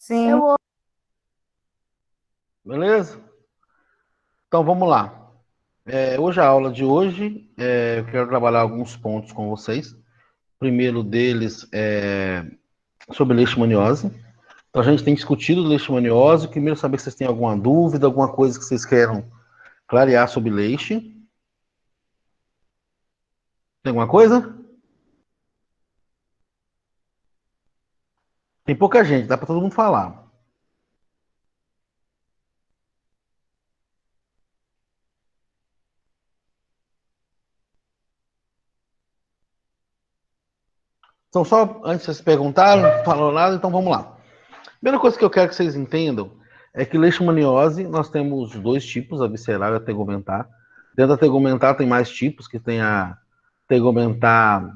Sim. Beleza? Então vamos lá. Hoje a aula de hoje, eu quero trabalhar alguns pontos com vocês. O primeiro deles é sobre leishmaniose. Então a gente tem discutido leishmaniose. Primeiro saber se vocês têm alguma dúvida, alguma coisa que vocês queiram clarear sobre leite. Tem alguma coisa? Tem pouca gente, dá para todo mundo falar. Então só antes de vocês perguntarem, falou nada, então vamos lá. Primeira coisa que eu quero que vocês entendam é que leishmaniose nós temos dois tipos, a visceral e a tegumentar. Dentro da tegumentar tem mais tipos, que tem a tegumentar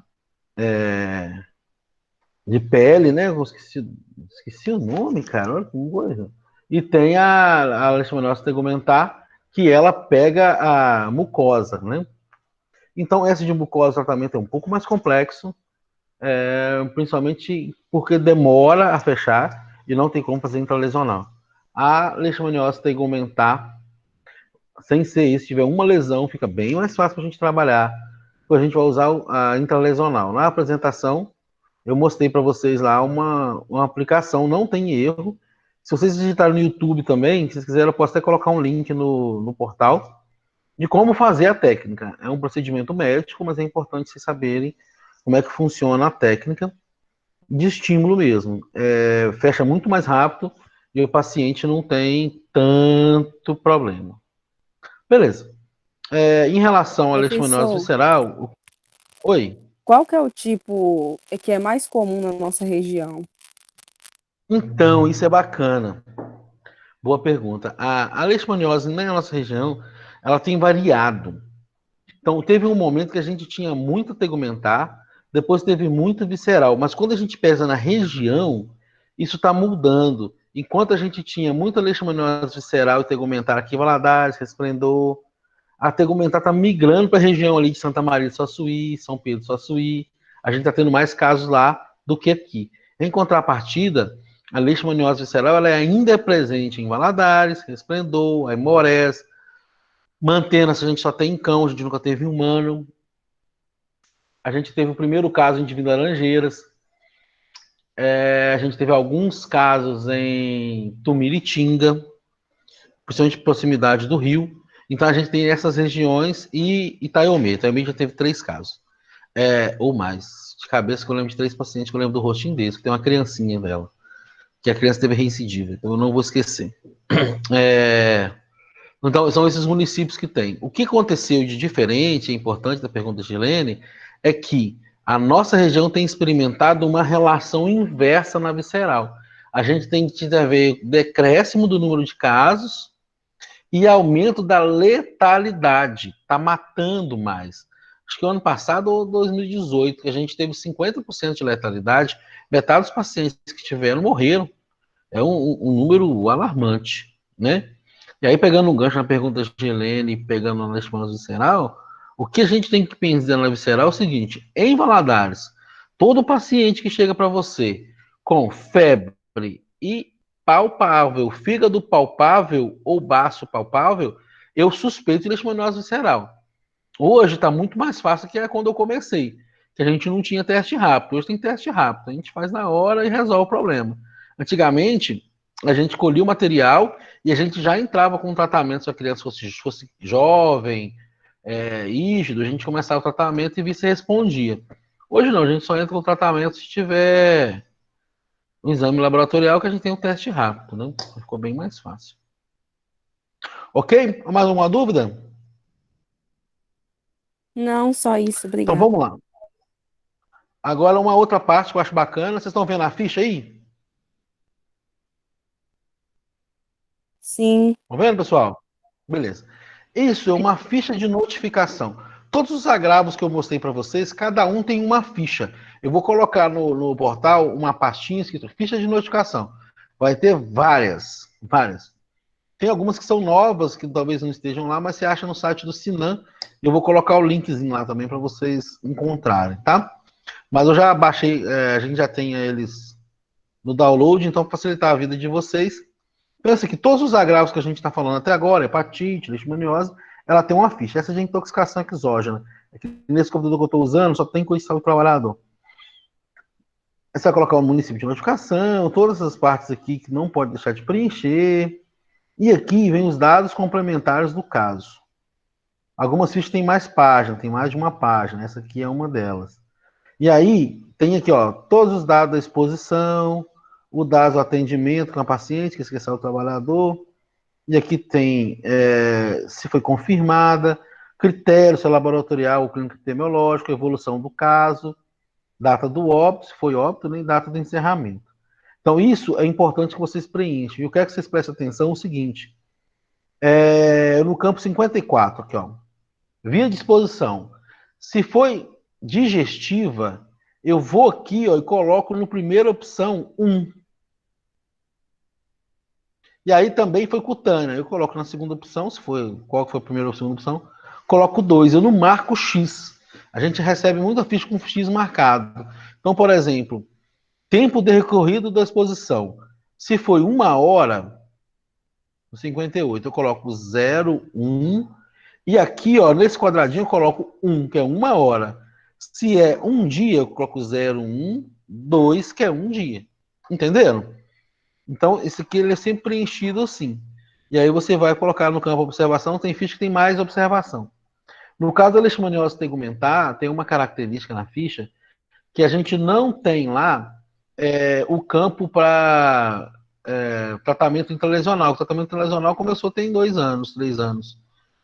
de pele, né? Eu esqueci o nome, cara, olha que coisa. E tem a leishmaniose tegumentar, que ela pega a mucosa, né? Então, essa de mucosa, o tratamento é um pouco mais complexo, principalmente porque demora a fechar e não tem como fazer intralesional. A leishmaniose tegumentar, sem ser isso, se tiver uma lesão, fica bem mais fácil para a gente trabalhar. A gente vai usar a intralesional. Na apresentação, eu mostrei para vocês lá uma aplicação, não tem erro. Se vocês digitarem no YouTube também, se vocês quiserem, eu posso até colocar um link no portal de como fazer a técnica. É um procedimento médico, mas é importante vocês saberem como é que funciona a técnica de estímulo mesmo. Fecha muito mais rápido e o paciente não tem tanto problema. Beleza. Em relação à leishmaniose Professor, visceral, oi. qual que é o tipo que é mais comum na nossa região? Então, isso é bacana. Boa pergunta. A leishmaniose na nossa região, ela tem variado. Então, teve um momento que a gente tinha muito tegumentar, depois teve muito visceral. Mas quando a gente pesa na região, isso está mudando. Enquanto a gente tinha muita leishmaniose visceral e tegumentar aqui, Valadares, Resplendor, a tegumentar está migrando para a região ali de Santa Maria do Suaçuí, São Pedro do Suaçuí. A gente está tendo mais casos lá do que aqui. Em contrapartida, a leishmaniose visceral ela ainda é presente em Valadares, Resplendor, Aimorés, Mantenas, a gente só tem em cão, a gente nunca teve humano. A gente teve o primeiro caso em Laranjeiras. A gente teve alguns casos em Tumiritinga, principalmente proximidade do Rio. Então a gente tem essas regiões e Itaiomê. Itaiomê já teve 3 casos. Ou mais. De cabeça que eu lembro de 3 pacientes, que eu lembro do rostinho desse, que tem uma criancinha dela. Que a criança teve recidiva. Então eu não vou esquecer. Então, são esses municípios que tem. O que aconteceu de diferente, é importante da pergunta de Helene, é que a nossa região tem experimentado uma relação inversa na visceral. A gente tem tido a ver decréscimo do número de casos e aumento da letalidade. Está matando mais. Acho que o ano passado ou 2018, que a gente teve 50% de letalidade, metade dos pacientes que tiveram morreram. É um número alarmante, né? E aí, pegando um gancho na pergunta de Helene, pegando na leishmaniose visceral, o que a gente tem que pensar na visceral é o seguinte: em Valadares, todo paciente que chega para você com febre e palpável, fígado palpável ou baço palpável, eu suspeito de leishmaniose visceral. Hoje está muito mais fácil que quando eu comecei, que a gente não tinha teste rápido. Hoje tem teste rápido, a gente faz na hora e resolve o problema. Antigamente, a gente colhia o material e a gente já entrava com o tratamento se a criança fosse jovem, rígido, a gente começava o tratamento e vice respondia. Hoje não, a gente só entra com o tratamento se tiver um exame laboratorial que a gente tem um teste rápido, né? Ficou bem mais fácil. Ok? Mais alguma dúvida? Não, só isso, Então obrigada. vamos lá. Agora uma outra parte que eu acho bacana, vocês estão vendo a ficha aí? Sim, Estão vendo, pessoal? Beleza. Isso é uma ficha de notificação. Todos os agravos que eu mostrei para vocês, cada um tem uma ficha. Eu vou colocar no portal uma pastinha escrito ficha de notificação. Vai ter várias, várias. Tem algumas que são novas, que talvez não estejam lá, mas você acha no site do Sinan. Eu vou colocar o linkzinho lá também para vocês encontrarem, tá? Mas eu já baixei, a gente já tem eles no download, então para facilitar a vida de vocês. Pensa que todos os agravos que a gente está falando até agora, hepatite, leishmaniose, ela tem uma ficha. Essa é de intoxicação exógena. Aqui, nesse computador que eu estou usando, só tem condição do trabalhador. Você vai colocar o município de notificação, todas essas partes aqui que não pode deixar de preencher. E aqui vem os dados complementares do caso. Algumas fichas têm mais páginas, tem mais de uma página. Essa aqui é uma delas. E aí, tem aqui, ó, todos os dados da exposição, o dado do atendimento com a paciente, que esqueceu o trabalhador. E aqui tem se foi confirmada, critério, se é laboratorial ou clínico epidemiológico, evolução do caso, data do óbito, se foi óbito, nem data do encerramento. Então, isso é importante que vocês preenchem. Eu quero que vocês prestem atenção no seguinte. No campo 54, aqui, ó. Via disposição. Se foi digestiva, eu vou aqui, ó, e coloco no primeira opção 1. E aí também foi cutânea. Eu coloco na segunda opção, se foi qual foi a primeira ou a segunda opção, coloco 2. Eu não marco X. A gente recebe muita ficha com X marcado. Então, por exemplo, tempo decorrido da exposição. Se foi 1 hora, no 58, eu coloco 0, 1. E aqui, ó, nesse quadradinho, eu coloco 1, que é 1 hora. Se é 1 dia, eu coloco 0, 1, 2, que é 1 dia. Entenderam? Então, esse aqui ele é sempre preenchido assim. E aí você vai colocar no campo observação, tem ficha que tem mais observação. No caso da leishmaniose tegumentar, tem uma característica na ficha que a gente não tem lá o campo para tratamento intralesional. O tratamento intralesional começou tem 2 anos, 3 anos.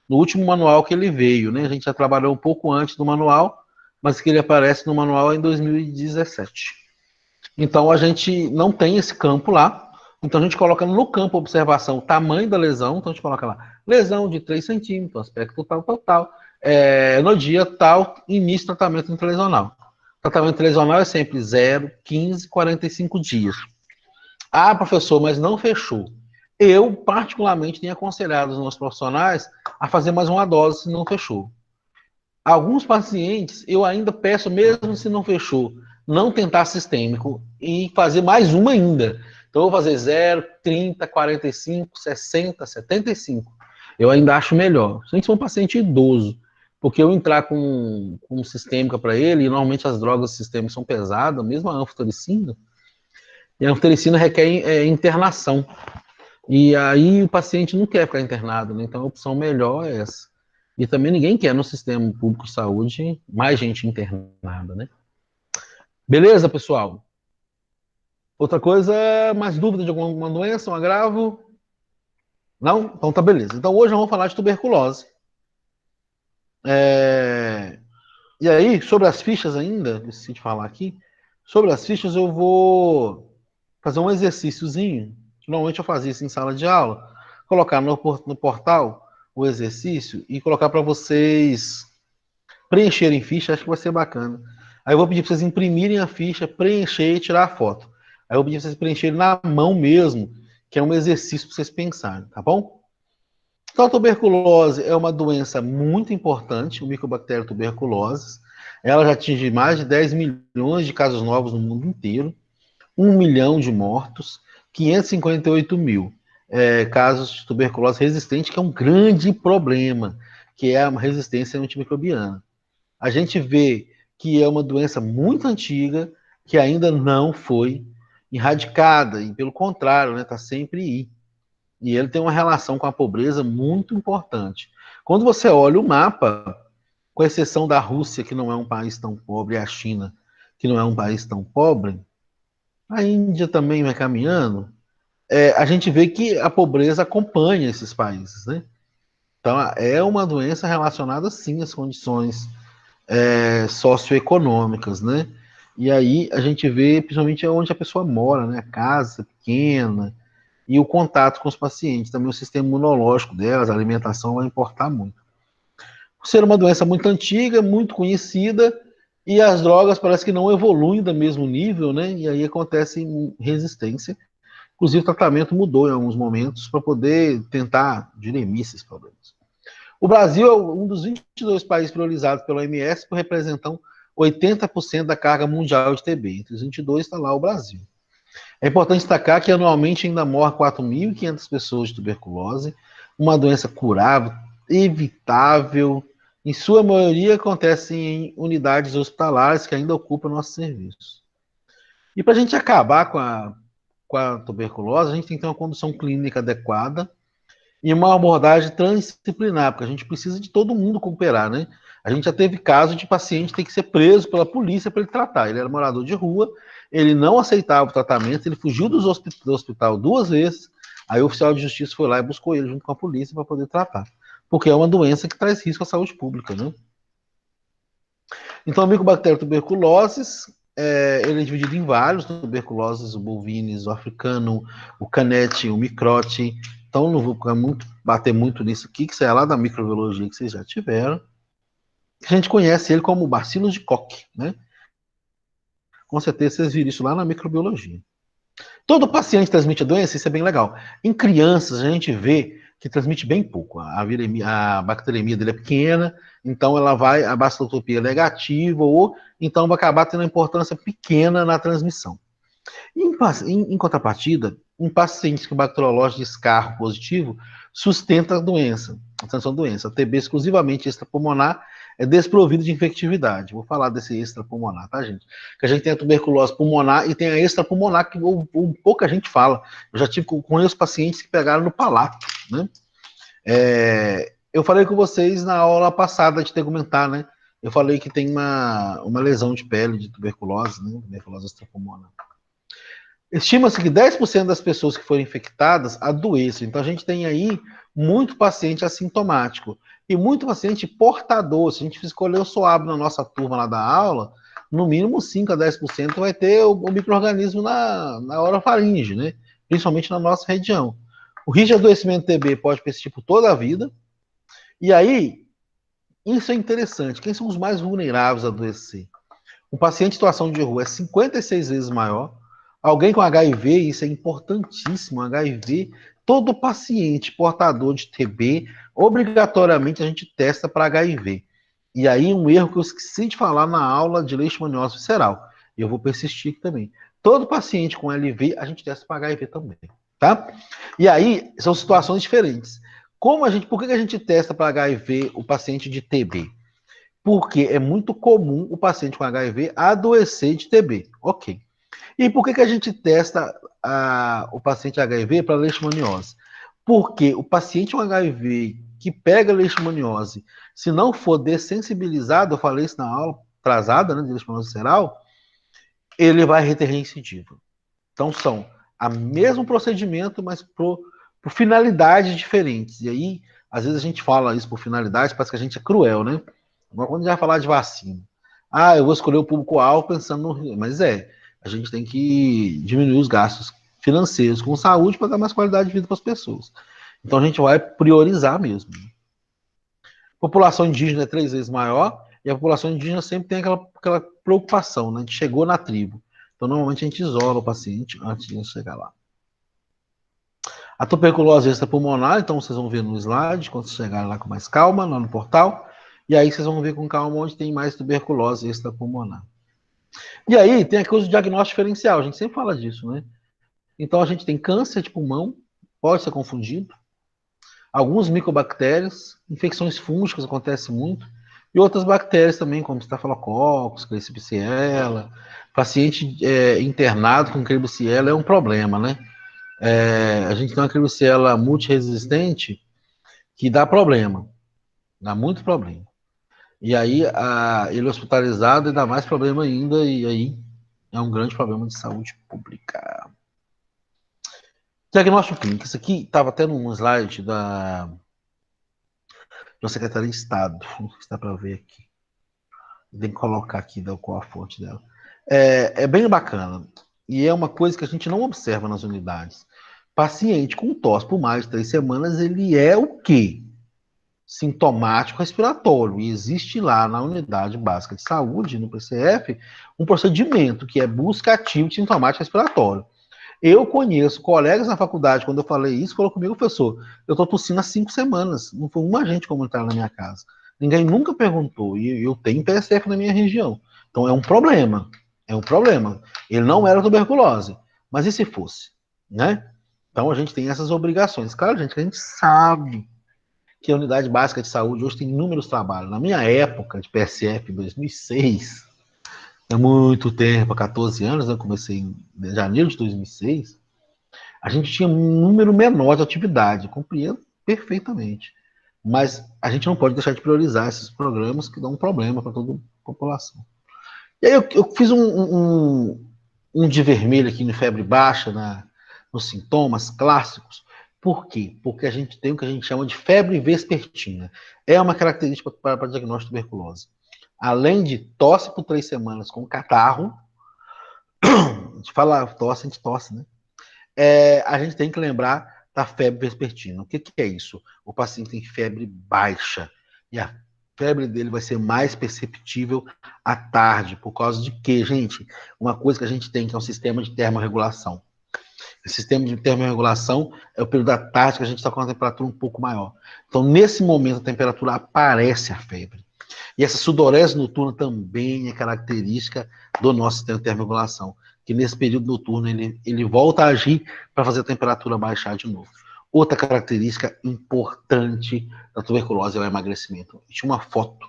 No último manual que ele veio, né? A gente já trabalhou um pouco antes do manual, mas que ele aparece no manual em 2017. Então a gente não tem esse campo lá. Então a gente coloca no campo observação o tamanho da lesão. Então a gente coloca lá, lesão de 3 centímetros, aspecto tal, tal, tal. No dia tal, início do tratamento intralesional. O tratamento intralesional é sempre 0, 15, 45 dias. Ah, professor, mas não fechou. Eu, particularmente, tenho aconselhado os nossos profissionais a fazer mais uma dose se não fechou. Alguns pacientes, eu ainda peço, mesmo se não fechou, não tentar sistêmico e fazer mais uma ainda. Então, eu vou fazer 0, 30, 45, 60, 75. Eu ainda acho melhor. Se a gente for um paciente idoso, porque eu entrar com sistêmica para ele, e normalmente as drogas sistêmicas são pesadas, mesmo a anfotericina, e a anfotericina requer internação. E aí o paciente não quer ficar internado, né? Então a opção melhor é essa. E também ninguém quer no sistema público de saúde mais gente internada, né? Beleza, pessoal? Outra coisa, mais dúvida de alguma doença, um agravo? Não? Então tá beleza. Então hoje vamos falar de tuberculose. E aí, sobre as fichas ainda, esqueci de falar aqui, sobre as fichas eu vou fazer um exercíciozinho. Normalmente eu fazia isso em sala de aula, colocar no portal o exercício e colocar para vocês preencherem ficha, acho que vai ser bacana. Aí eu vou pedir para vocês imprimirem a ficha, preencher e tirar a foto. Aí eu vou pedir para vocês preencherem na mão mesmo, que é um exercício para vocês pensarem, tá bom? Então, a tuberculose é uma doença muito importante, o Mycobacterium tuberculosis. Ela já atinge mais de 10 milhões de casos novos no mundo inteiro, 1 milhão de mortos, 558 mil casos de tuberculose resistente, que é um grande problema, que é a resistência antimicrobiana. A gente vê que é uma doença muito antiga, que ainda não foi erradicada, e pelo contrário, está sempre aí. E ele tem uma relação com a pobreza muito importante. Quando você olha o mapa, com exceção da Rússia, que não é um país tão pobre, e a China, que não é um país tão pobre, a Índia também vai caminhando, a gente vê que a pobreza acompanha esses países, né? Então, é uma doença relacionada, sim, às condições socioeconômicas, né? E aí a gente vê, principalmente, onde a pessoa mora, né? A casa pequena, e o contato com os pacientes. Também o sistema imunológico delas, a alimentação vai importar muito. Por ser uma doença muito antiga, muito conhecida, e as drogas parece que não evoluem do mesmo nível, né? E aí acontece resistência. Inclusive o tratamento mudou em alguns momentos para poder tentar dirimir esses problemas. O Brasil é um dos 22 países priorizados pela OMS por representar 80% da carga mundial de TB. Entre os 22 está lá o Brasil. É importante destacar que anualmente ainda morrem 4.500 pessoas de tuberculose, uma doença curável, evitável. Em sua maioria acontece em unidades hospitalares que ainda ocupam nossos serviços. E para a gente acabar com a tuberculose, a gente tem que ter uma condução clínica adequada e uma abordagem transdisciplinar, porque a gente precisa de todo mundo cooperar, né? A gente já teve caso de paciente ter que ser preso pela polícia para ele tratar. Ele era morador de rua, ele não aceitava o tratamento, ele fugiu do hospital 2 vezes, aí o oficial de justiça foi lá e buscou ele junto com a polícia para poder tratar. Porque é uma doença que traz risco à saúde pública, né? Então, a micobactéria tuberculoses, ele é dividido em vários, tuberculoses, o bovinis, o africano, o canete, o microte. Então, não vou bater muito nisso aqui, que isso é lá da microbiologia que vocês já tiveram. A gente conhece ele como bacillus de Koch, né? Com certeza vocês viram isso lá na microbiologia. Todo paciente transmite a doença, isso é bem legal. Em crianças, a gente vê que transmite bem pouco. A bacteremia dele é pequena, então a bacilotopia é negativa, ou então vai acabar tendo uma importância pequena na transmissão. Em contrapartida, em pacientes com bacteriológico de escarro positivo, sustenta a doença, a transmissão da doença. A TB exclusivamente extrapulmonar é desprovido de infectividade. Vou falar desse extrapulmonar, tá, gente? Que a gente tem a tuberculose pulmonar e tem a extrapulmonar, que pouca gente fala. Eu já conheço pacientes que pegaram no palato, né? Eu falei com vocês na aula passada de tegumentar, né? Eu falei que tem uma lesão de pele de tuberculose, né? Tuberculose extrapulmonar. Estima-se que 10% das pessoas que forem infectadas adoeçam. Então, a gente tem aí muito paciente assintomático e muito paciente portador. Se a gente escolher o SOAB na nossa turma lá da aula, no mínimo 5 a 10% vai ter o micro-organismo na orofaringe, né? Principalmente na nossa região. O risco de adoecimento TB pode persistir por toda a vida. E aí, isso é interessante. Quem são os mais vulneráveis a adoecer? O paciente em situação de rua é 56 vezes maior. Alguém com HIV, isso é importantíssimo, HIV, todo paciente portador de TB, obrigatoriamente a gente testa para HIV. E aí um erro que eu esqueci de falar na aula de leishmaniose visceral, e eu vou persistir aqui também. Todo paciente com LV, a gente testa para HIV também, tá? E aí, são situações diferentes. Por que a gente testa para HIV o paciente de TB? Porque é muito comum o paciente com HIV adoecer de TB. Ok. E por que a gente testa o paciente HIV para leishmaniose? Porque o paciente com HIV que pega leishmaniose, se não for dessensibilizado, eu falei isso na aula atrasada, né, de leishmaniose visceral, ele vai ter recidiva. Então são o mesmo procedimento, mas por finalidades diferentes. E aí, às vezes a gente fala isso por finalidade, parece que a gente é cruel, né? Agora, quando a gente vai falar de vacina, eu vou escolher o público-alvo pensando no... Mas a gente tem que diminuir os gastos financeiros com saúde para dar mais qualidade de vida para as pessoas. Então a gente vai priorizar mesmo. A população indígena é 3 vezes maior e a população indígena sempre tem aquela preocupação, né? A gente chegou na tribo. Então normalmente a gente isola o paciente antes de chegar lá. A tuberculose extrapulmonar, então vocês vão ver no slide, quando vocês chegarem lá com mais calma, lá no portal, e aí vocês vão ver com calma onde tem mais tuberculose extrapulmonar. E aí tem aqui o diagnóstico diferencial, a gente sempre fala disso, né? Então a gente tem câncer de pulmão, pode ser confundido, alguns micobactérias, infecções fúngicas acontece muito, e outras bactérias também, como Staphylococcus, Klebsiella. Paciente internado com Klebsiella é um problema, né? A gente tem uma Klebsiella multiresistente que dá problema, dá muito problema. E aí, ele hospitalizado dá mais problema ainda, e aí é um grande problema de saúde pública. Diagnóstico clínico. Isso aqui estava até num slide da Secretaria de Estado. Não sei se dá para ver aqui. Tem que colocar aqui qual a fonte dela. É bem bacana. E é uma coisa que a gente não observa nas unidades. Paciente com tosse por mais de 3 semanas, ele é o quê? Sintomático respiratório. E existe lá na Unidade Básica de Saúde, no PCF, um procedimento que é busca ativa de sintomático respiratório. Eu conheço colegas na faculdade, quando eu falei isso, falou comigo, professor, eu estou tossindo há 5 semanas. Não foi uma agente comunitária na minha casa. Ninguém nunca perguntou. E eu tenho PSF na minha região. Então é um problema. É um problema. Ele não era tuberculose. Mas e se fosse? Né? Então a gente tem essas obrigações. Claro, gente, que a gente sabe que a unidade básica de saúde hoje tem inúmeros trabalhos. Na minha época de PSF, em 2006, há muito tempo, há 14 anos, eu comecei em janeiro de 2006, a gente tinha um número menor de atividade, compreendo perfeitamente. Mas a gente não pode deixar de priorizar esses programas que dão um problema para toda a população. E aí eu fiz um de vermelho aqui no febre baixa, nos sintomas clássicos. Por quê? Porque a gente tem o que a gente chama de febre vespertina. É uma característica para diagnóstico de tuberculose. Além de tosse por 3 semanas com catarro, a gente fala tosse, a gente tosse, né? A gente tem que lembrar da febre vespertina. O que é isso? O paciente tem febre baixa. E a febre dele vai ser mais perceptível à tarde. Por causa de quê, gente? Uma coisa que a gente tem, que é um sistema de termorregulação. O sistema de termorregulação é o período da tarde que a gente está com a temperatura um pouco maior. Então, nesse momento, a temperatura aparece a febre. E essa sudorese noturna também é característica do nosso sistema de termorregulação, que nesse período noturno ele volta a agir para fazer a temperatura baixar de novo. Outra característica importante da tuberculose é o emagrecimento. Tinha uma foto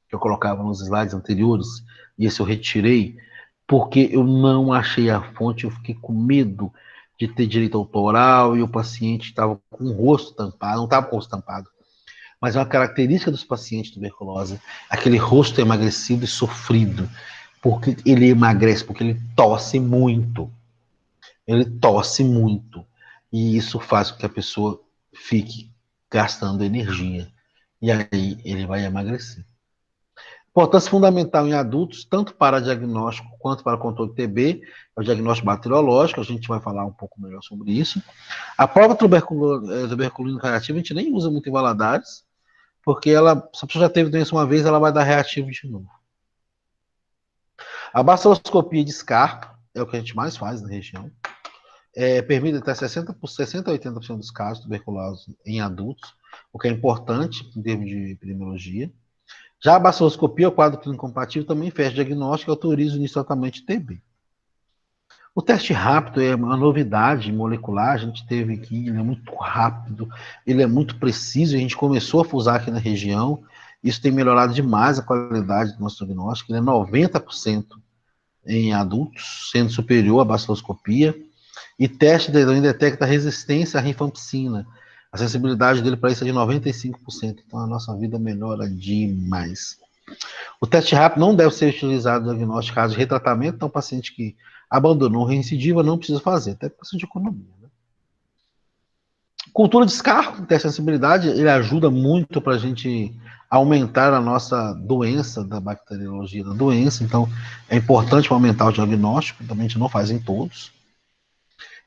que eu colocava nos slides anteriores, e esse eu retirei, porque eu não achei a fonte, eu fiquei com medo de ter direito autoral e o paciente estava com o rosto tampado, não estava com o rosto tampado, mas é uma característica dos pacientes de tuberculose, aquele rosto emagrecido e sofrido, porque ele emagrece, porque ele tosse muito. Ele tosse muito. E isso faz com que a pessoa fique gastando energia. E aí ele vai emagrecer. Importância fundamental em adultos, tanto para diagnóstico quanto para controle de TB, é o diagnóstico bacteriológico, a gente vai falar um pouco melhor sobre isso. A prova tuberculina reativa a gente nem usa muito em Valadares, porque ela, se a pessoa já teve doença uma vez, ela vai dar reativo de novo. A baciloscopia de Scarpa é o que a gente mais faz na região. Permite até 60 a 80% dos casos de tuberculose em adultos, o que é importante em termos de epidemiologia. Já a baciloscopia, o quadro clínico compatível, também faz diagnóstico e autoriza o início do tratamento de TB. O teste rápido é uma novidade molecular, a gente teve aqui, ele é muito rápido, ele é muito preciso, a gente começou a usar aqui na região, isso tem melhorado demais a qualidade do nosso diagnóstico, ele é 90% em adultos, sendo superior à baciloscopia, e teste também detecta resistência à rifampicina, a sensibilidade dele para isso é de 95%, então a nossa vida melhora demais. O teste rápido não deve ser utilizado no diagnóstico caso de retratamento, então o paciente que abandonou reincidiva não precisa fazer, até por questão de economia. Né? Cultura de escarro, teste de sensibilidade, ele ajuda muito para a gente aumentar a nossa doença, da bacteriologia da doença, então é importante aumentar o diagnóstico, também a gente não faz em todos.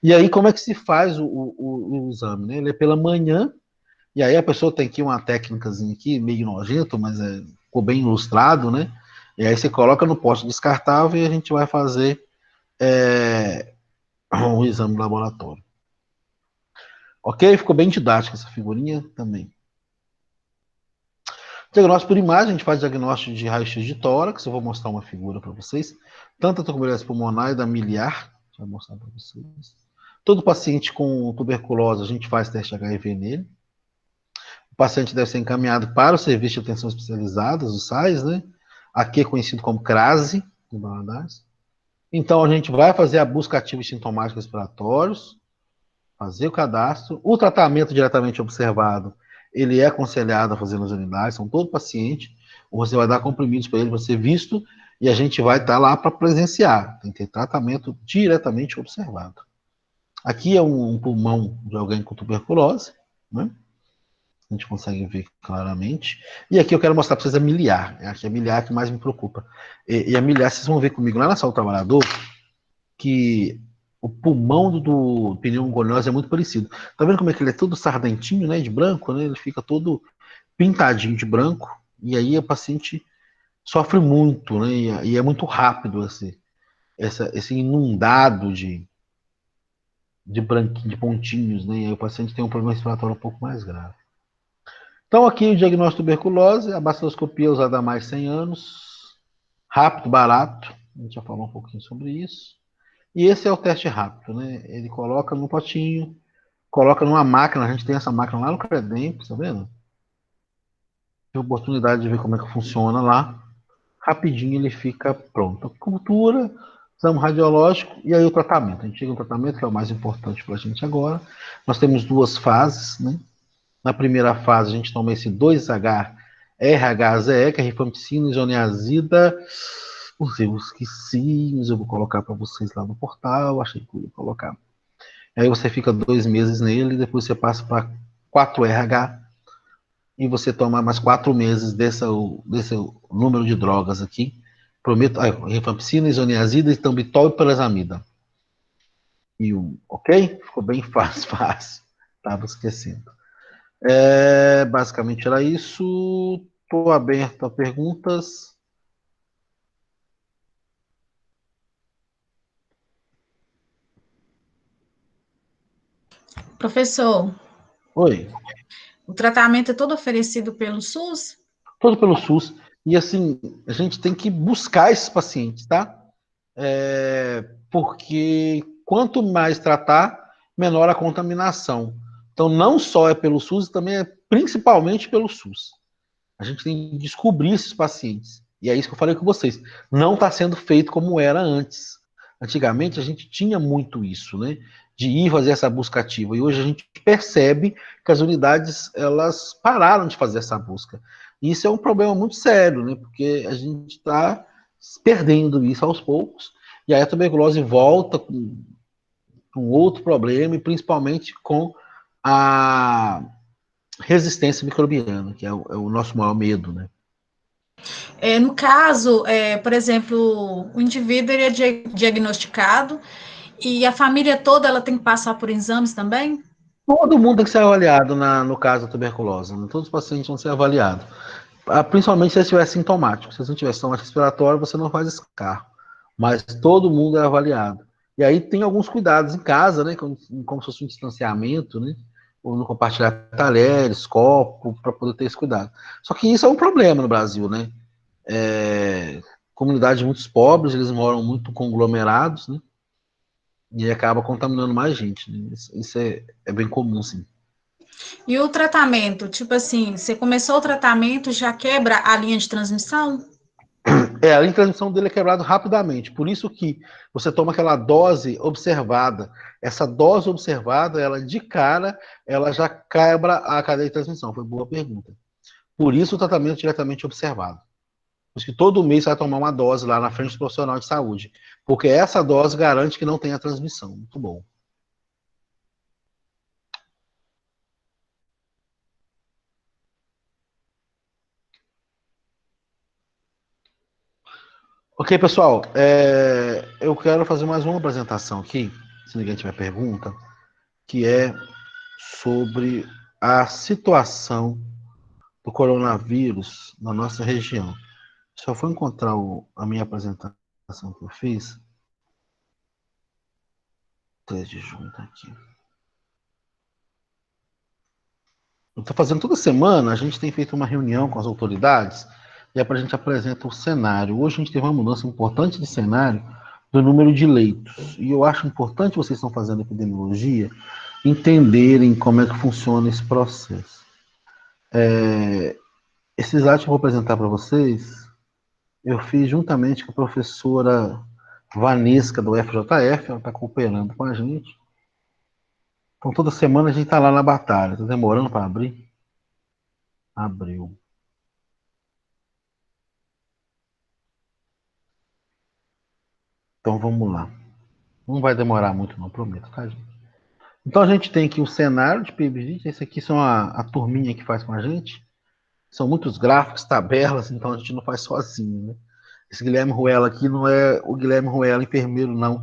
E aí, como é que se faz o exame? Né? Ele é pela manhã, e aí a pessoa tem aqui uma técnicazinha aqui, meio nojento, mas ficou bem ilustrado, né? E aí você coloca no pote descartável e a gente vai fazer um exame no laboratório. Ok? Ficou bem didática essa figurinha também. Diagnóstico por imagem, a gente faz diagnóstico de raio-x de tórax, eu vou mostrar uma figura para vocês, tanto da tuberculose pulmonar e da miliar, vou mostrar para vocês. Todo paciente com tuberculose, a gente faz teste HIV nele. O paciente deve ser encaminhado para o serviço de atenção especializadas, o SAIS, né? Aqui é conhecido como CRASE, em Valadares. Então, a gente vai fazer a busca ativa de sintomáticos respiratórios, fazer o cadastro. O tratamento diretamente observado, ele é aconselhado a fazer nas unidades, são todo paciente, ou você vai dar comprimidos para ele, vai ser visto, e a gente vai estar lá para presenciar. Tem que ter tratamento diretamente observado. Aqui é um pulmão de alguém com tuberculose, né? A gente consegue ver claramente. E aqui eu quero mostrar para vocês a miliar. Aqui é a miliar que mais me preocupa. E a miliar, vocês vão ver comigo lá na saúde do trabalhador, que o pulmão do pneumoconiose é muito parecido. Tá vendo como é que ele é todo sardentinho, né, de branco, né? Ele fica todo pintadinho de branco. E aí o paciente sofre muito, né? E é muito rápido esse inundado de branquinho, de pontinhos, né? E aí o paciente tem um problema respiratório um pouco mais grave. Então, aqui o diagnóstico de tuberculose, a baciloscopia usada há mais de 100 anos, rápido, barato, a gente já falou um pouquinho sobre isso. E esse é o teste rápido, né? Ele coloca no potinho, coloca numa máquina, a gente tem essa máquina lá no Credemp, tá vendo? Tem oportunidade de ver como é que funciona lá. Rapidinho ele fica pronto. Cultura, exame radiológico e aí o tratamento. A gente chega no tratamento, que é o mais importante para a gente agora. Nós temos duas fases, né? Na primeira fase, a gente toma esse 2H RHZE, que é rifampicina, isoniazida. Eu esqueci, mas eu vou colocar para vocês lá no portal. Achei que eu ia colocar. Aí você fica 2 meses nele, depois você passa para 4RH e você toma mais 4 meses desse número de drogas aqui. Prometo, rifampicina, isoniazida, estambitol e perazamida. Ok? Ficou bem fácil, fácil. Estava esquecendo. Basicamente era isso. Estou aberto a perguntas. Professor, Oi. o tratamento é todo oferecido pelo SUS? Todo pelo SUS. E assim, a gente tem que buscar esses pacientes, tá? Porque quanto mais tratar, menor a contaminação. Então, não só é pelo SUS, também é principalmente pelo SUS. A gente tem que descobrir esses pacientes. E é isso que eu falei com vocês. Não está sendo feito como era antes. Antigamente a gente tinha muito isso, né? De ir fazer essa busca ativa. E hoje a gente percebe que as unidades elas pararam de fazer essa busca. E isso é um problema muito sério, né? Porque a gente está perdendo isso aos poucos. E aí a tuberculose volta com outro problema, e principalmente com a resistência microbiana, que é o nosso maior medo, né? No caso, por exemplo, o indivíduo ele é diagnosticado e a família toda ela tem que passar por exames também? Todo mundo tem que ser avaliado no caso da tuberculose, né? Todos os pacientes vão ser avaliados. Principalmente se eles estiverem sintomáticos. Se você não tiver sintoma respiratório, você não faz escarro. Mas todo mundo é avaliado. E aí tem alguns cuidados em casa, né? Como se fosse um distanciamento, né? Ou não compartilhar talheres, copo, para poder ter esse cuidado. Só que isso é um problema no Brasil, né? Comunidades muito pobres, eles moram muito conglomerados, né? E acaba contaminando mais gente, né? Isso é bem comum, sim. E o tratamento, tipo assim, você começou o tratamento, já quebra a linha de transmissão? A linha de transmissão dele é quebrado rapidamente. Por isso que você toma aquela dose observada. Essa dose observada, ela de cara, ela já quebra a cadeia de transmissão. Foi boa pergunta. Por isso o tratamento diretamente observado. Por isso que todo mês você vai tomar uma dose lá na frente do profissional de saúde. Porque essa dose garante que não tenha transmissão. Muito bom. Ok, pessoal. Eu quero fazer mais uma apresentação aqui, se ninguém tiver pergunta, que é sobre a situação do coronavírus na nossa região. Se eu for encontrar a minha apresentação que eu fiz, 3 de junho tá aqui. Eu estou fazendo toda semana, a gente tem feito uma reunião com as autoridades e a gente apresenta o cenário. Hoje a gente teve uma mudança importante de cenário do número de leitos. E eu acho importante vocês que estão fazendo epidemiologia entenderem como é que funciona esse processo. Esse slide que eu vou apresentar para vocês, eu fiz juntamente com a professora Vanesca do FJF, ela está cooperando com a gente. Então toda semana a gente está lá na batalha. Está demorando para abrir? Abriu. Então vamos lá. Não vai demorar muito, não, prometo, tá, gente? Então a gente tem aqui o cenário de PIB. Esse aqui são a turminha que faz com a gente. São muitos gráficos, tabelas, então a gente não faz sozinho, né? Esse Guilherme Ruela aqui não é o Guilherme Ruela, enfermeiro, não.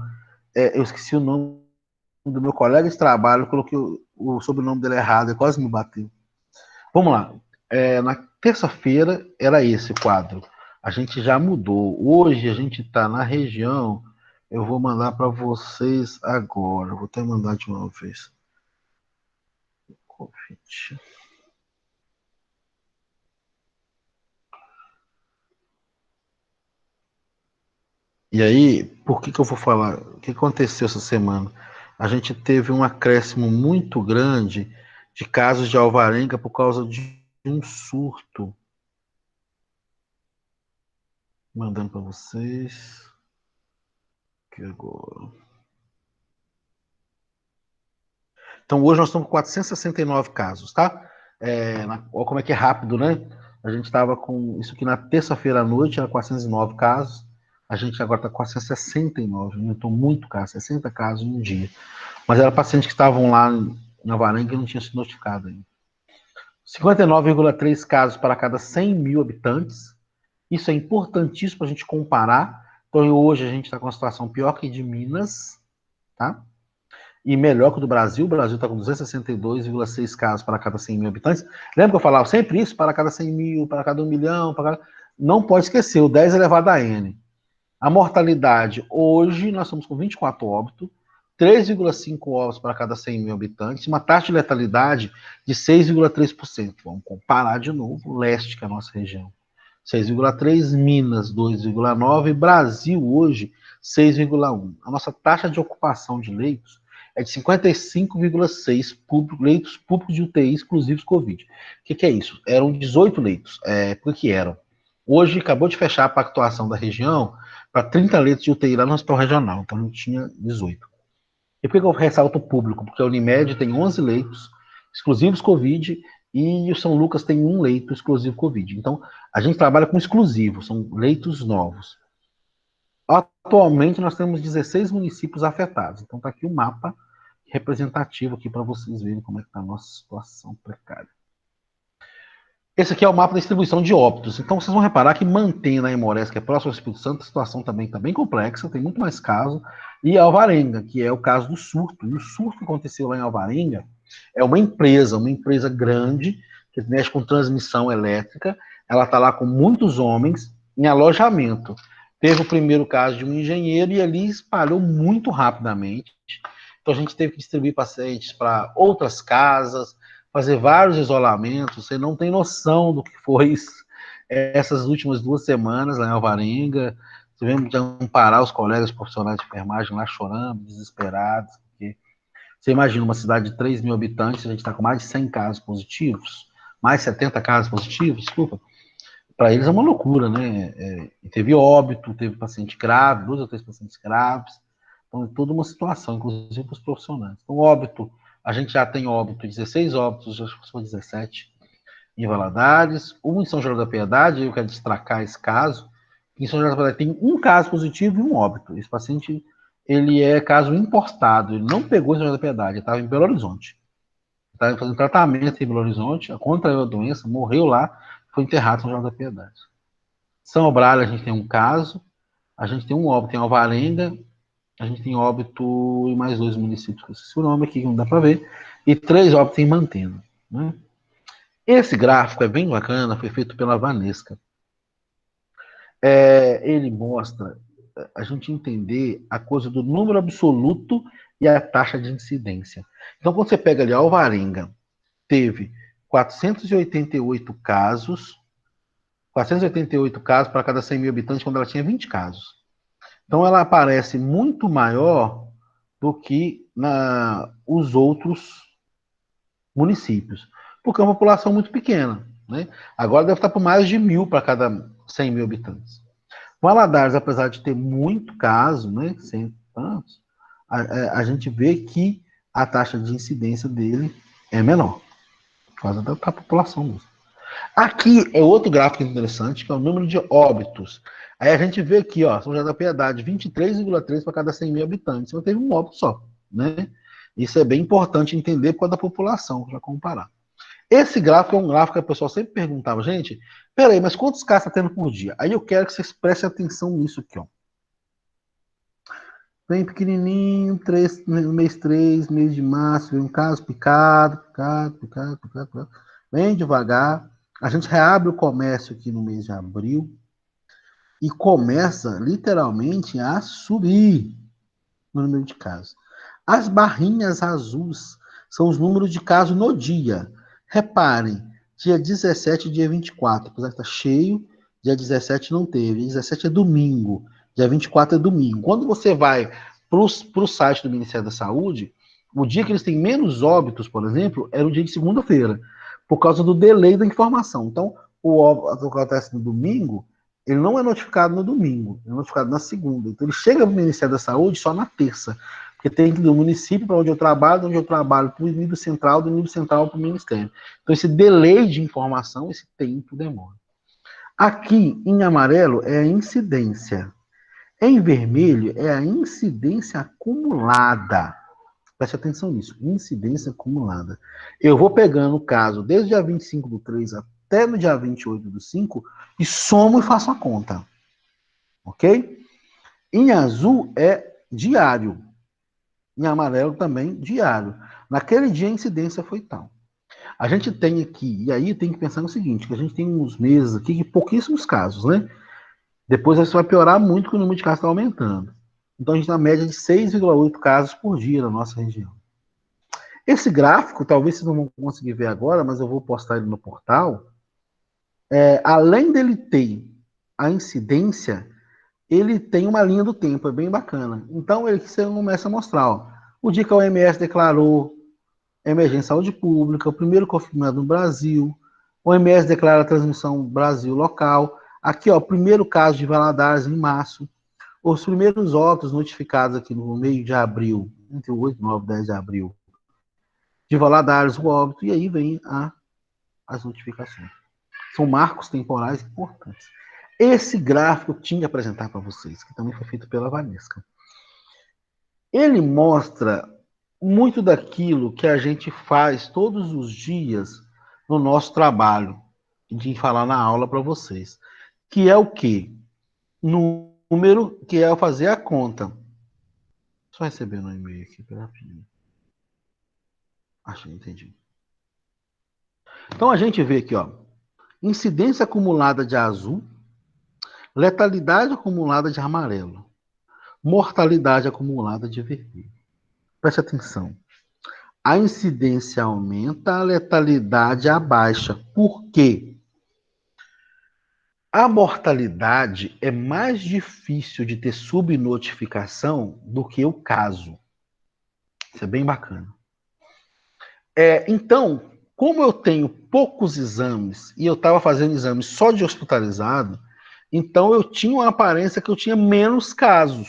Eu esqueci o nome do meu colega de trabalho, eu coloquei o sobrenome dele errado, ele quase me bateu. Vamos lá. Na terça-feira era esse quadro. A gente já mudou. Hoje a gente está na região. Eu vou mandar para vocês agora. Vou até mandar de uma vez. Covid. E aí, por que eu vou falar? O que aconteceu essa semana? A gente teve um acréscimo muito grande de casos de alvarenga por causa de um surto. Mandando para vocês. Aqui agora. Então, hoje nós estamos com 469 casos, tá? Olha como é que é rápido, né? A gente estava com isso aqui na terça-feira à noite, era 409 casos. A gente agora está com 469, aumentou muito caso, 60 casos em um dia. Mas era pacientes que estavam lá na Varenga e não tinham sido notificados ainda. 59,3 casos para cada 100 mil habitantes. Isso é importantíssimo para a gente comparar. Então, hoje a gente está com uma situação pior que de Minas, tá? E melhor que o do Brasil. O Brasil está com 262,6 casos para cada 100 mil habitantes. Lembra que eu falava sempre isso? Para cada 100 mil, para cada 1 milhão, para cada... Não pode esquecer, o 10 elevado a N. A mortalidade, hoje, nós estamos com 24 óbitos, 3,5 óbitos para cada 100 mil habitantes, uma taxa de letalidade de 6,3%. Vamos comparar de novo, leste, que é a nossa região. 6,3, Minas 2,9, Brasil hoje 6,1. A nossa taxa de ocupação de leitos é de 55,6 leitos públicos de UTI exclusivos Covid. O que é isso? Eram 18 leitos. Por que eram? Hoje acabou de fechar a pactuação da região para 30 leitos de UTI lá no hospital regional, então não tinha 18. E por que eu ressalto o público? Porque a Unimed tem 11 leitos exclusivos Covid e o São Lucas tem 1 leito exclusivo Covid. Então, a gente trabalha com exclusivo, são leitos novos. Atualmente, nós temos 16 municípios afetados. Então, está aqui o mapa representativo aqui para vocês verem como é que está a nossa situação precária. Esse aqui é o mapa da distribuição de óbitos. Então, vocês vão reparar que mantém na Imores, que é próximo ao Espírito Santo, a situação também está bem complexa, tem muito mais casos. E Alvarenga, que é o caso do surto. E o surto que aconteceu lá em Alvarenga é uma empresa grande, que mexe com transmissão elétrica. Ela está lá com muitos homens em alojamento. Teve o primeiro caso de um engenheiro e ali espalhou muito rapidamente. Então, a gente teve que distribuir pacientes para outras casas, fazer vários isolamentos. Você não tem noção do que foi essas últimas 2 semanas lá em Alvarenga. Tivemos de amparar os colegas profissionais de enfermagem lá chorando, desesperados. Porque você imagina uma cidade de 3 mil habitantes, a gente está com mais de 100 casos positivos, mais 70 casos positivos, desculpa. Para eles é uma loucura, né? Teve óbito, teve paciente grave, 2 ou 3 pacientes graves. Então, é toda uma situação, inclusive para os profissionais. Então, óbito, a gente já tem óbito, 16 óbitos, já foi 17 em Valadares, 1 em São João da Piedade. Eu quero destacar esse caso. Em São João da Piedade tem 1 caso positivo e 1 óbito. Esse paciente, ele é caso importado, ele não pegou em São João da Piedade, ele estava em Belo Horizonte. Ele estava fazendo tratamento em Belo Horizonte, contraiu a doença, morreu lá, foi enterrado em São João da Piedade. São Obrália, a gente tem 1 caso, a gente tem 1 óbito em Alvarenga, a gente tem óbito em mais 2 municípios, que eu esqueci o nome aqui, que não dá para ver, e 3 óbitos em Mantena. Né? Esse gráfico é bem bacana, foi feito pela Vanesca. Ele mostra a gente entender a coisa do número absoluto e a taxa de incidência. Então, quando você pega ali, a Alvarenga teve 488 casos para cada 100 mil habitantes, quando ela tinha 20 casos. Então, ela aparece muito maior do que os outros municípios, porque é uma população muito pequena. Né? Agora deve estar por mais de 1.000 para cada 100 mil habitantes. Valadares, apesar de ter muito caso, né, 100 tantos, a gente vê que a taxa de incidência dele é menor, por causa da população mesmo. Aqui é outro gráfico interessante, que é o número de óbitos. Aí a gente vê aqui, ó, São José da Piedade, 23,3 para cada 100 mil habitantes. Então teve 1 óbito só, né? Isso é bem importante entender por causa da população, para comparar. Esse gráfico é um gráfico que a pessoa sempre perguntava, gente, peraí, mas quantos casos está tendo por dia? Aí eu quero que vocês prestem atenção nisso aqui, ó. Bem pequenininho, mês 3, mês de março, vem um caso picado. Bem devagar. A gente reabre o comércio aqui no mês de abril e começa, literalmente, a subir no número de casos. As barrinhas azuis são os números de casos no dia. Reparem, dia 17 e dia 24, apesar de estar cheio, dia 17 não teve, dia 17 é domingo. Dia 24 é domingo. Quando você vai para o site do Ministério da Saúde, o dia que eles têm menos óbitos, por exemplo, era o dia de segunda-feira, por causa do delay da informação. Então, o óbito que acontece no domingo, ele não é notificado no domingo, é notificado na segunda. Então, ele chega para o Ministério da Saúde só na terça, porque tem que ir do município para onde eu trabalho para o nível central, do nível central para o Ministério. Então, esse delay de informação, esse tempo demora. Aqui, em amarelo, é a incidência. Em vermelho, é a incidência acumulada. Preste atenção nisso, incidência acumulada. Eu vou pegando o caso desde o dia 25/3 até no dia 28/5 e somo e faço a conta. Ok? Em azul é diário. Em amarelo também diário. Naquele dia a incidência foi tal. A gente tem aqui, e aí tem que pensar no seguinte, que a gente tem uns meses aqui de pouquíssimos casos, né? Depois isso vai piorar muito que o número de casos está aumentando. Então a gente tem uma média de 6,8 casos por dia na nossa região. Esse gráfico, talvez vocês não vão conseguir ver agora, mas eu vou postar ele no portal. Além dele ter a incidência, ele tem uma linha do tempo, é bem bacana. Então ele você começa a mostrar, ó, o dia que a OMS declarou emergência de saúde pública, o primeiro confirmado no Brasil, o OMS declara a transmissão Brasil local. Aqui, ó, o primeiro caso de Valadares em março, os primeiros óbitos notificados aqui no meio de abril, entre 8, 9 e 10 de abril, de Valadares, o óbito, e aí vem as notificações. São marcos temporais importantes. Esse gráfico eu tinha que apresentar para vocês, que também foi feito pela Valesca. Ele mostra muito daquilo que a gente faz todos os dias no nosso trabalho, de falar na aula para vocês, que é o quê? Número, que é fazer a conta. Só recebendo um e-mail aqui, pela rapidinho. Acho que entendi. Então a gente vê aqui, ó, incidência acumulada de azul, letalidade acumulada de amarelo, mortalidade acumulada de vermelho. Preste atenção. A incidência aumenta, a letalidade abaixa. Por quê? A mortalidade é mais difícil de ter subnotificação do que o caso. Isso é bem bacana. Então, como eu tenho poucos exames e eu estava fazendo exames só de hospitalizado, então eu tinha uma aparência que eu tinha menos casos.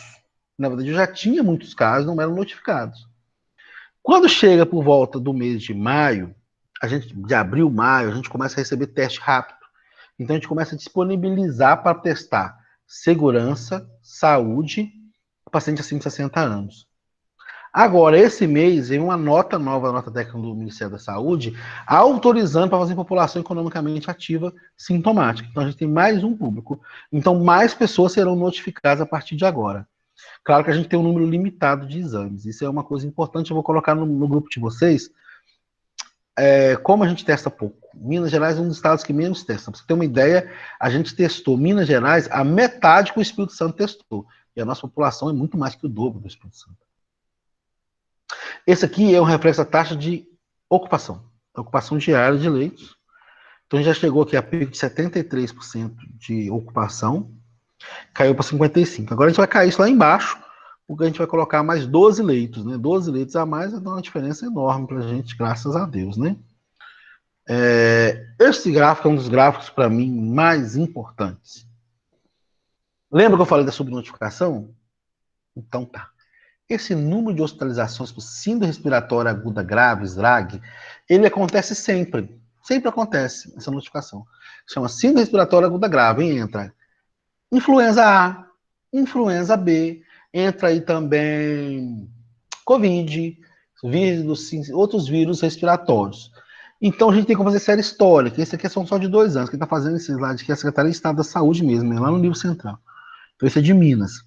Na verdade, eu já tinha muitos casos, não eram notificados. Quando chega por volta do mês de maio, de abril, maio, a gente começa a receber teste rápido. Então a gente começa a disponibilizar para testar segurança, saúde, paciente acima de 60 anos. Agora, esse mês, vem uma nota nova, a nota técnica do Ministério da Saúde, autorizando para fazer população economicamente ativa sintomática. Então, a gente tem mais um público. Então, mais pessoas serão notificadas a partir de agora. Claro que a gente tem um número limitado de exames. Isso é uma coisa importante, eu vou colocar no grupo de vocês. Como a gente testa pouco. Minas Gerais é um dos estados que menos testa. Para você ter uma ideia, a gente testou Minas Gerais a metade que o Espírito Santo testou. E a nossa população é muito mais que o dobro do Espírito Santo. Esse aqui é um reflexo da taxa de ocupação diária de leitos. Então já chegou aqui a pico de 73% de ocupação, caiu para 55%. Agora a gente vai cair isso lá embaixo, porque a gente vai colocar mais 12 leitos, né? 12 leitos a mais dá uma diferença enorme para a gente, graças a Deus, né? Esse gráfico é um dos gráficos, para mim, mais importantes. Lembra que eu falei da subnotificação? Então tá. Esse número de hospitalizações por síndrome respiratória aguda grave, SRAG, ele acontece sempre. Sempre acontece essa notificação. Chama síndrome respiratória aguda grave. Aí entra influenza A, influenza B, entra aí também Covid, outros vírus respiratórios. Então a gente tem que fazer série histórica. Esse aqui são só de 2 anos. Quem está fazendo esse slide aqui é a Secretaria de Estado da Saúde mesmo, lá no nível central. Então esse é de Minas.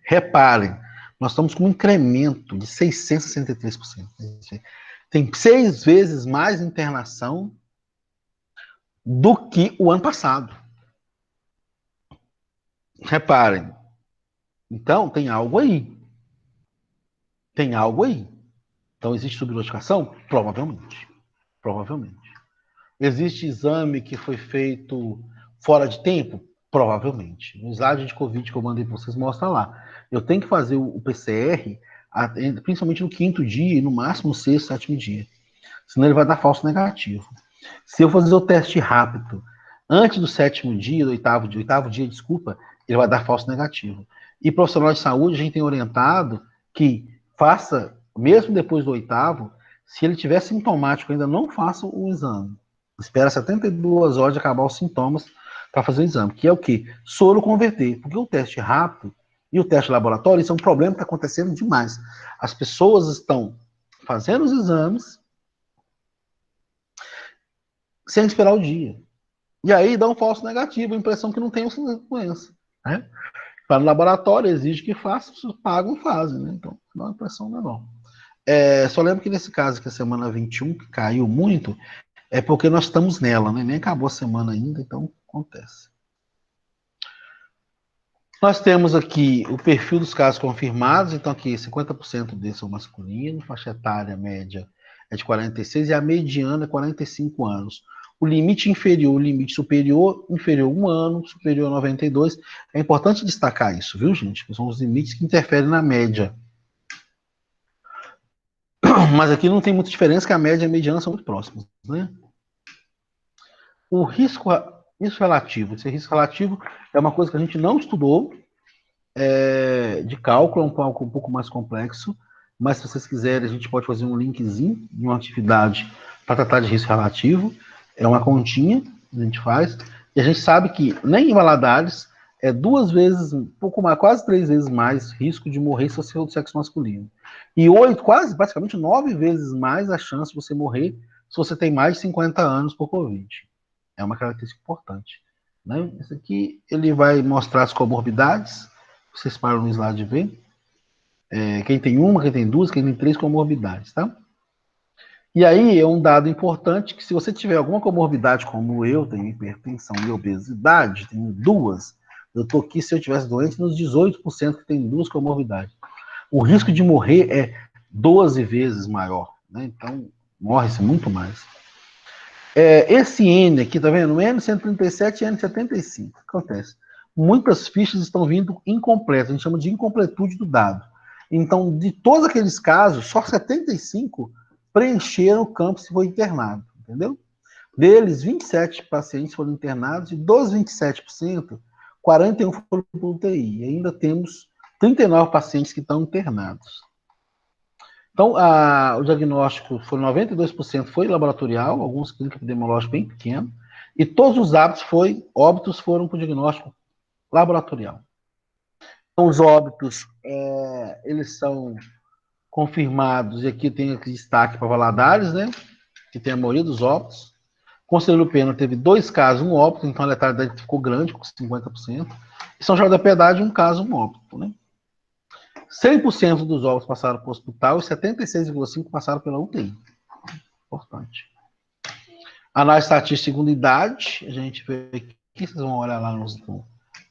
Reparem, nós estamos com um incremento de 663%. Tem 6 vezes mais internação do que o ano passado. Reparem. Então, tem algo aí. Tem algo aí. Então, existe subnotificação? Provavelmente. Provavelmente. Existe exame que foi feito fora de tempo? Provavelmente. No slide de Covid que eu mandei para vocês, mostra lá. Eu tenho que fazer o PCR, principalmente no 5º dia e no máximo no 6º, 7º dia. Senão ele vai dar falso negativo. Se eu fazer o teste rápido antes do 7º dia, do 8º dia, desculpa, ele vai dar falso negativo. E profissional de saúde, a gente tem orientado que faça, mesmo depois do 8º, se ele tiver sintomático, ainda não faça o exame. Espera 72 horas de acabar os sintomas para fazer o exame, que é o quê? Soro converter, porque o teste rápido e o teste laboratório, isso é um problema que está acontecendo demais. As pessoas estão fazendo os exames sem esperar o dia. E aí dá um falso negativo, a impressão que não tem essa doença. Né? Para o laboratório, exige que faça, se pagam, fazem. Né? Então, dá uma impressão menor. Só lembro que nesse caso, que a semana 21, que caiu muito, é porque nós estamos nela, né? Nem acabou a semana ainda, então acontece. Nós temos aqui o perfil dos casos confirmados, então aqui 50% deles são masculinos, faixa etária média é de 46 e a mediana é 45 anos. O limite inferior, o limite superior, inferior 1 ano, superior a 92. É importante destacar isso, viu, gente? Que são os limites que interferem na média. Mas aqui não tem muita diferença, que a média e a mediana são muito próximas, né? O risco relativo. Esse risco relativo é uma coisa que a gente não estudou, de cálculo, é um pouco mais complexo, mas se vocês quiserem, a gente pode fazer um linkzinho de uma atividade para tratar de risco relativo. É uma continha que a gente faz, e a gente sabe que nem em Valadares é 2 vezes, um pouco mais, quase 3 vezes mais risco de morrer se você for do sexo masculino. E 8, quase, praticamente 9 vezes mais a chance de você morrer se você tem mais de 50 anos por Covid. É uma característica importante. Né? Esse aqui, ele vai mostrar as comorbidades. Vocês param no slide de ver. Quem tem uma, quem tem 2, quem tem 3 comorbidades, tá? E aí é um dado importante que se você tiver alguma comorbidade, como eu, tenho hipertensão e obesidade, tenho 2, eu tô aqui, se eu tivesse doente, nos 18% que tem 2 comorbidades. O risco de morrer é 12 vezes maior, né? Então, morre-se muito mais. Esse N aqui, tá vendo? N137 e N75. O que acontece? Muitas fichas estão vindo incompletas, a gente chama de incompletude do dado. Então, de todos aqueles casos, só 75 preencheram o campo se foi internado, entendeu? Deles, 27 pacientes foram internados e dos 27%, 41 foram para UTI. E ainda temos 39 pacientes que estão internados. Então, o diagnóstico foi 92% foi laboratorial, alguns clínicos epidemiológicos bem pequenos, e todos os óbitos foram para o diagnóstico laboratorial. Então, os óbitos, eles são confirmados, e aqui tem destaque para Valadares, né, que tem a maioria dos óbitos. Conselheiro Pena teve 2 casos, um óbito, então a letalidade ficou grande, com 50%. E São João da Piedade, um caso, um óbito, né. 100% dos óbitos passaram para o hospital e 76,5% passaram pela UTI. Importante. Análise estatística segundo idade, a gente vê aqui, vocês vão olhar lá no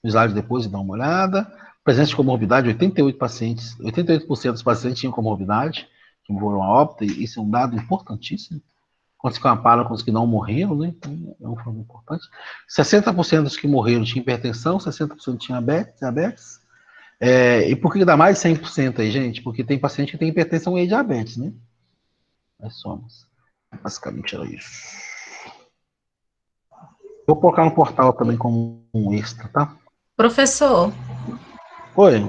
slide depois e dar uma olhada. Presença de comorbidade, 88% dos pacientes tinham comorbidade, que foram a óbito, e isso é um dado importantíssimo. Quando se compara com os que não morreram, né? Então, é um fator importante. 60% dos que morreram tinham hipertensão, 60% tinham diabetes. E por que dá mais de 100% aí, gente? Porque tem paciente que tem hipertensão e diabetes, né? Nós somos. Basicamente era isso. Vou colocar no portal também como um extra, tá? Professor, Oi.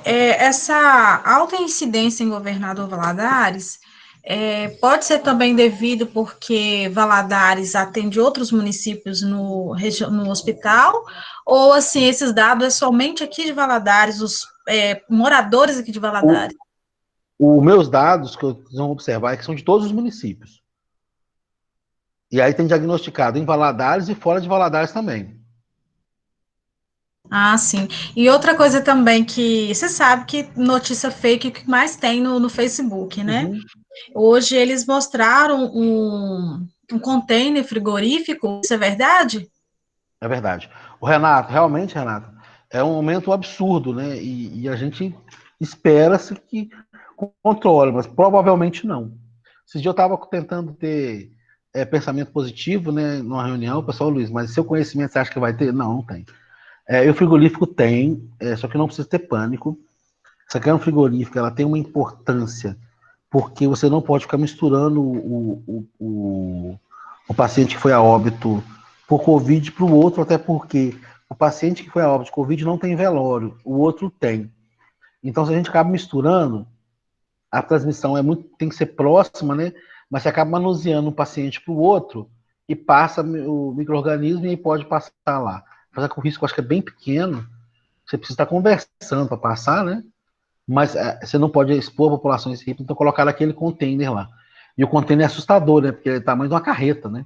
Essa alta incidência em Governador Valadares pode ser também devido porque Valadares atende outros municípios no hospital, ou assim, esses dados é somente aqui de Valadares, os moradores aqui de Valadares? Os meus dados que vocês vão observar é que são de todos os municípios. E aí tem diagnosticado em Valadares e fora de Valadares também. Ah, sim. E outra coisa também que você sabe que notícia fake que mais tem no Facebook, né? Uhum. Hoje eles mostraram um container frigorífico, isso é verdade? É verdade. O Renato, realmente, Renato, é um aumento absurdo, né? E a gente espera-se que controle, mas provavelmente não. Esse dia eu estava tentando ter pensamento positivo, né, numa reunião, o pessoal, Luiz, mas seu conhecimento você acha que vai ter? Não, não tem. E o frigorífico tem, só que não precisa ter pânico. Essa questão frigorífica, ela tem uma importância, porque você não pode ficar misturando o paciente que foi a óbito por Covid para o outro, até porque o paciente que foi a óbito de Covid não tem velório, o outro tem. Então, se a gente acaba misturando, a transmissão tem que ser próxima, né? Mas você acaba manuseando um paciente para o outro e passa o micro-organismo e pode passar lá. Apesar que o risco eu acho que é bem pequeno, você precisa estar conversando para passar, né? Mas você não pode expor a população esse risco, então colocar naquele container lá. E o container é assustador, né? Porque ele é o tamanho de uma carreta, né?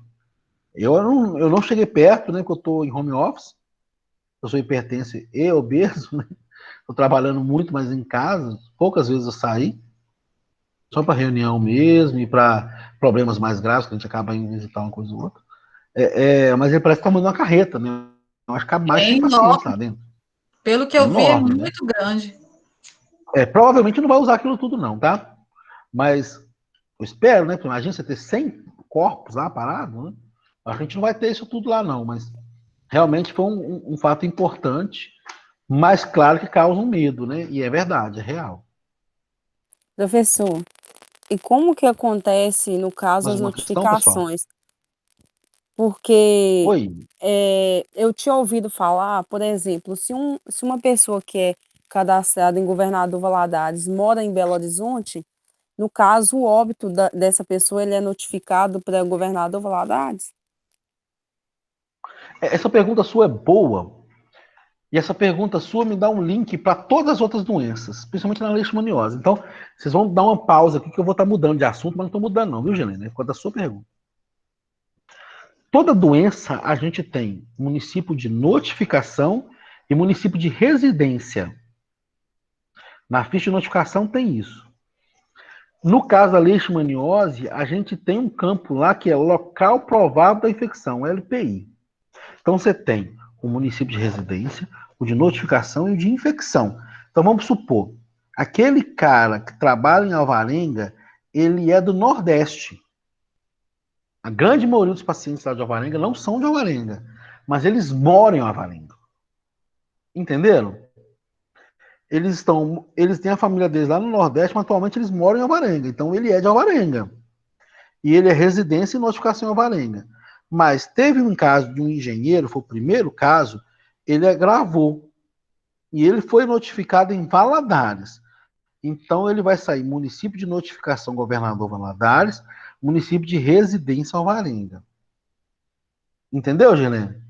Eu não cheguei perto, né? Porque eu estou em home office, eu sou hipertenso e obeso, né? Estou trabalhando muito, mas em casa, poucas vezes eu saí, só para reunião mesmo e para problemas mais graves, que a gente acaba indo visitar uma coisa ou outra. Mas ele parece que está mandando uma carreta, né? Eu acho que cabe mais É 100 pacientes lá enorme. dentro. Pelo que É eu vi, é enorme, né? muito grande. Provavelmente não vai usar aquilo tudo, não, tá? Mas eu espero, né? Imagina você ter 100 corpos lá parados, né? A gente não vai ter isso tudo lá, não, mas realmente foi um fato importante, mas claro que causa um medo, né? E é verdade, é real. Professor, e como que acontece, no caso, Mais as uma questão, pessoal? notificações? Porque Oi. eu tinha ouvido falar, por exemplo, se uma pessoa que é cadastrada em Governador Valadares mora em Belo Horizonte, no caso, o óbito dessa pessoa, ele é notificado para Governador Valadares? Essa pergunta sua é boa, e essa pergunta sua me dá um link para todas as outras doenças, principalmente na leishmaniose. Então, vocês vão dar uma pausa aqui que eu vou estar mudando de assunto, mas não estou mudando não, viu, Gelene? Por causa da sua pergunta. Toda doença, a gente tem município de notificação e município de residência. Na ficha de notificação tem isso. No caso da leishmaniose, a gente tem um campo lá que é local provável da infecção, LPI. Então você tem o município de residência, o de notificação e o de infecção. Então vamos supor, aquele cara que trabalha em Alvarenga, ele é do Nordeste. A grande maioria dos pacientes lá de Alvarenga não são de Alvarenga, mas eles moram em Alvarenga. Entenderam? Eles têm a família deles lá no Nordeste, mas atualmente eles moram em Alvarenga. Então ele é de Alvarenga. E ele é residência e notificação em Alvarenga. Mas teve um caso de um engenheiro, foi o primeiro caso, ele agravou. E ele foi notificado em Valadares. Então ele vai sair município de notificação Governador Valadares, município de residência Alvarenga. Entendeu, Gelene?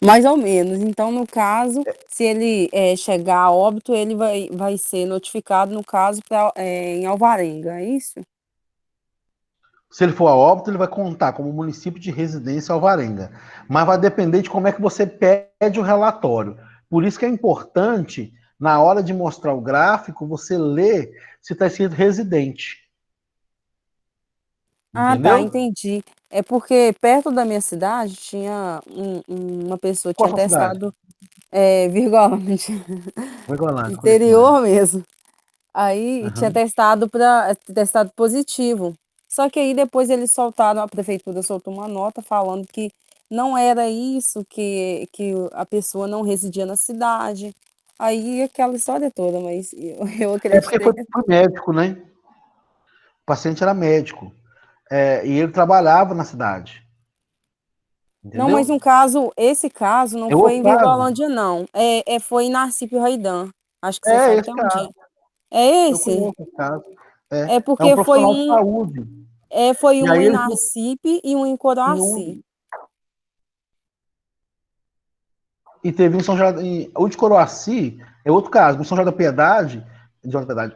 Mais ou menos. Então, no caso, se ele chegar a óbito, ele vai ser notificado, no caso, em Alvarenga, é isso? Se ele for a óbito, ele vai contar como município de residência Alvarenga. Mas vai depender de como é que você pede o relatório. Por isso que é importante, na hora de mostrar o gráfico, você ler se está escrito residente. Ah, tá, Entendeu? entendi. É porque perto da minha cidade tinha uma pessoa, Qual a tinha sua cidade? testado, Virgolândia, Uegolândia, conheço demais. interior mesmo. Aí tinha Uhum. testado positivo. Só que aí depois eles soltaram, a prefeitura soltou uma nota falando que não era isso, que a pessoa não residia na cidade. Aí aquela história toda, mas eu É porque acreditei. foi pro médico, né? O paciente era médico. E ele trabalhava na cidade. Não, mas Entendeu? no caso, esse caso não É foi outro em caso. Virgolândia, não. Foi em Narcipe Raidan. Acho que você É sabe esse até onde é. caso. É Eu esse? conheço esse caso. É É um porque profissional de saúde. foi E um aí em ele Narcipe e um em Coroaci. e teve em São Jardim. O de Coroaci é outro caso. O São João da Piedade,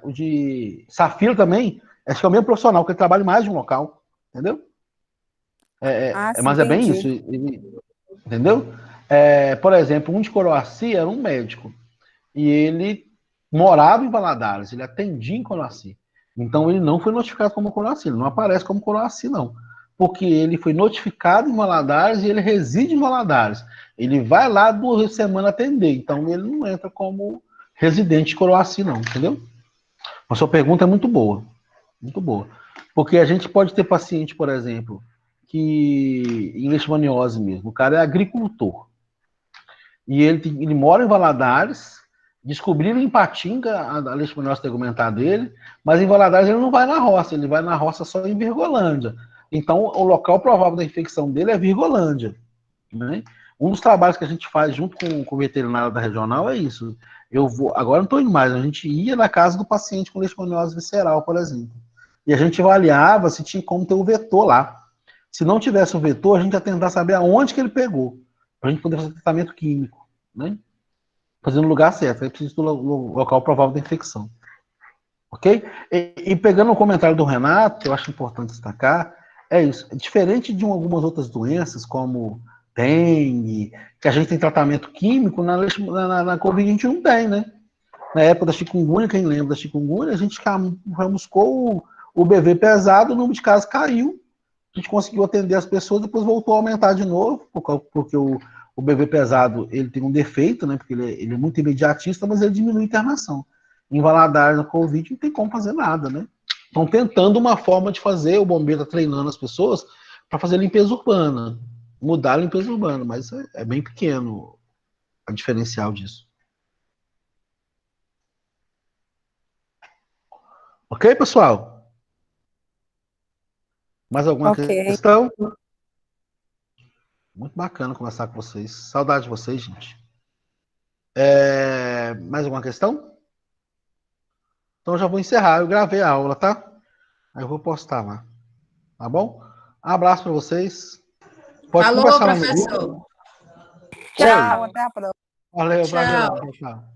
o de Safira também, acho que é o mesmo profissional, porque ele trabalha em mais de um local. Entendeu? Ah, sim, Mas é bem entendi. isso. Entendeu? Por exemplo, um de Coroaci era um médico. E ele morava em Valadares, ele atendia em Coroaci. Então ele não foi notificado como Coroaci, ele não aparece como Coroaci, não. Porque ele foi notificado em Valadares e ele reside em Valadares. Ele vai lá 2 semanas atender, então ele não entra como residente de Coroaci, não, entendeu? A sua pergunta é muito boa, muito boa. Porque a gente pode ter paciente, por exemplo, que em leishmaniose mesmo, o cara é agricultor. E ele mora em Valadares, descobriram em Patinga a leishmaniose tegumentar dele, mas em Valadares ele não vai na roça, ele vai na roça só em Virgolândia. Então, o local provável da infecção dele é Virgolândia. Né? Um dos trabalhos que a gente faz junto com o veterinário da regional é isso. Agora não estou indo mais, a gente ia na casa do paciente com leishmaniose visceral, por exemplo. E a gente avaliava se tinha como ter o vetor lá. Se não tivesse o vetor, a gente ia tentar saber aonde que ele pegou, para a gente poder fazer tratamento químico, né? Fazer no lugar certo, aí precisa do local provável da infecção. Ok? E pegando o comentário do Renato, que eu acho importante destacar, é isso. Diferente de algumas outras doenças, como dengue, que a gente tem tratamento químico, na Covid a gente não tem, né? Na época da chikungunya, quem lembra da chikungunya, a gente chamuscou o BV pesado, o número de casos caiu, a gente conseguiu atender as pessoas, depois voltou a aumentar de novo, porque o BV pesado ele tem um defeito, né? Porque ele é muito imediatista, mas ele diminui a internação. Em Valadares, na Covid, não tem como fazer nada, né? Estão tentando uma forma de fazer, o bombeiro está treinando as pessoas para fazer limpeza urbana, mudar a limpeza urbana, mas é bem pequeno a diferencial disso. Ok, pessoal? Mais alguma Ok. questão? Muito bacana conversar com vocês. Saudade de vocês, gente. Mais alguma questão? Então eu já vou encerrar. Eu gravei a aula, tá? Aí eu vou postar lá. Tá bom? Um abraço para vocês. Pode Alô, conversar lá no professor. grupo. Oi. Tchau, Tchau. até a próxima. Valeu, prazer. Tchau. Tchau.